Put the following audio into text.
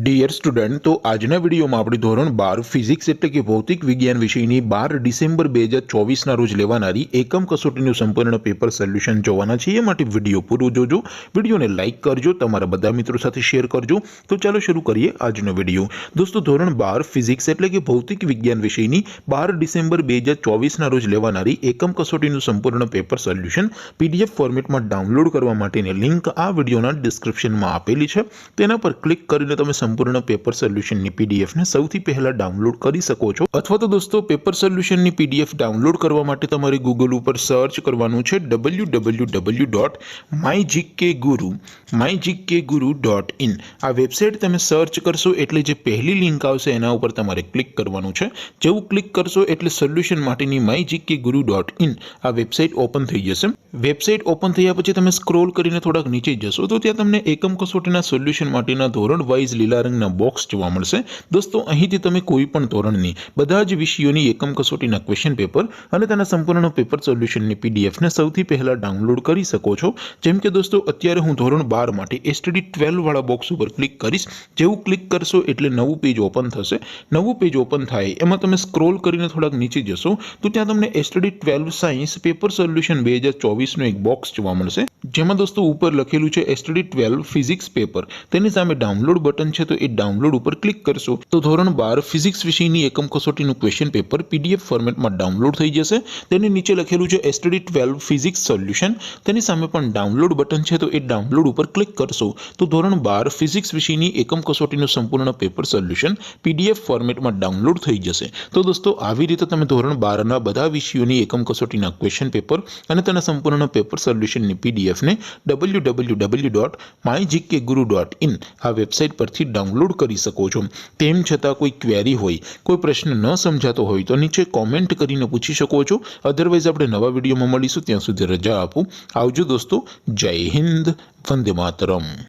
Dear student, तो આજના વિડીયોમાં આપણે ધોરણ 12 ફિઝિક્સ એટલે કે ભૌતિક વિજ્ઞાન વિષયની 12 ડિસેમ્બર 2024ના રોજ લેવાનારી એકમ કસોટીનું સંપૂર્ણ પેપર સોલ્યુશન જોવાના છીએ। માટે વિડીયો પૂરો જોજો, વિડીયોને લાઈક કરજો, તમારા બધા મિત્રો સાથે શેર કરજો। તો ચાલો શરૂ કરીએ આજનો વિડીયો। દોસ્તો, ધોરણ 12 ફિઝિક્સ એટલે કે ભૌતિક વિજ્ઞાન વિષયની 12 ડિસેમ્બર 2024ના રોજ લેવાનારી એકમ કસોટીનું સંપૂર્ણ પેપર સોલ્યુશન પીડીએફ ફોર્મેટમાં ડાઉનલોડ કરવા માટેની લિંક આ વિડીયોના ડિસ્ક્રિપ્શનમાં આપેલી છે। તેના પર ક્લિક કરીને તમે संपूर्ण पेपर सोल्यूशन ની પીડીએફ ને સૌથી પહેલા ડાઉનલોડ કરી શકો છો। અથવા તો દોસ્તો, પેપર સોલ્યુશન ની પીડીએફ ડાઉનલોડ કરવા માટે તમારે ગૂગલ ઉપર સર્ચ કરવાનું છે www.mygkguru.in। આ વેબસાઈટ તમે સર્ચ કરશો એટલે જે પહેલી લિંક આવશે એના ઉપર તમારે ક્લિક કરવાનું છે। જેવું ક્લિક કરશો એટલે સોલ્યુશન માટેની mygkguru.in આ વેબસાઈટ ઓપન થઈ જશે। વેબસાઈટ ઓપન થયા પછી તમે સ્ક્રોલ કરીને થોડાક નીચે જશો તો ત્યાં તમને એકમ કસોટીના સોલ્યુશન માટેના ધોરણ વાઇઝ લીલા રંગના બોક્સ જોવા મળશે। દોસ્તો, અહીંથી તમે કોઈ પણ ધોરણની બધા જ વિષયોની એકમ કસોટીના ક્વેશ્ચન પેપર અને તેના સંપૂર્ણ પેપર સોલ્યુશનની પીડીએફ ને સૌથી પહેલા ડાઉનલોડ કરી શકો છો। જેમ કે દોસ્તો, અત્યારે હું ધોરણ 12 માટે એસટીડી 12 વાળા બોક્સ ઉપર ક્લિક કરીશ। જેવું ક્લિક કરશો એટલે નવું પેજ ઓપન થશે। નવું પેજ ઓપન થાય એમાં તમે સ્ક્રોલ કરીને થોડાક નીચે જશો તો ત્યાં તમને એસટીડી 12 સાયન્સ પેપર સોલ્યુશન 2024 નો એક બોક્સ જોવા મળશે, જેમાં દોસ્તો ઉપર લખેલું છે એસટીડી 12 ફિઝિક્સ પેપર। તેની સામે ડાઉનલોડ બટન છે, તો એ ડાઉનલોડ ઉપર ક્લિક કરશો તો ધોરણ 12 ફિઝિક્સ વિષયની એકમ કસોટીનું ક્વેશ્ચન પેપર પીડીએફ ફોર્મેટમાં ડાઉનલોડ થઈ જશે। તેની નીચે લખેલું છે એસટીડી 12 ફિઝિક્સ સોલ્યુશન, તેની સામે પણ ડાઉનલોડ બટન છે, તો એ ડાઉનલોડ ઉપર ક્લિક કરશો તો ધોરણ 12 ફિઝિક્સ વિષયની એકમ કસોટીનું સંપૂર્ણ પેપર સોલ્યુશન પીડીએફ ફોર્મેટમાં ડાઉનલોડ થઈ જશે। તો દોસ્તો, આવી રીતે તમે ધોરણ 12ના બધા વિષયોની એકમ કસોટીના ક્વેશ્ચન પેપર અને તેના સંપૂર્ણ પેપર સોલ્યુશનની પીડીએફ ને www.mygkguru.in આ વેબસાઈટ પરથી ડાઉનલોડ કરી શકો છો। તેમ છતાં કોઈ ક્વેરી હોય, કોઈ પ્રશ્ન ન સમજાતો હોય તો નીચે કોમેન્ટ કરીને પૂછી શકો છો। અધરવાઇઝ આપણે નવા વિડીયોમાં મળીશું, ત્યાં સુધી રજા આપો। આવજો દોસ્તો, જય હિન્દ, વંદે માતરમ।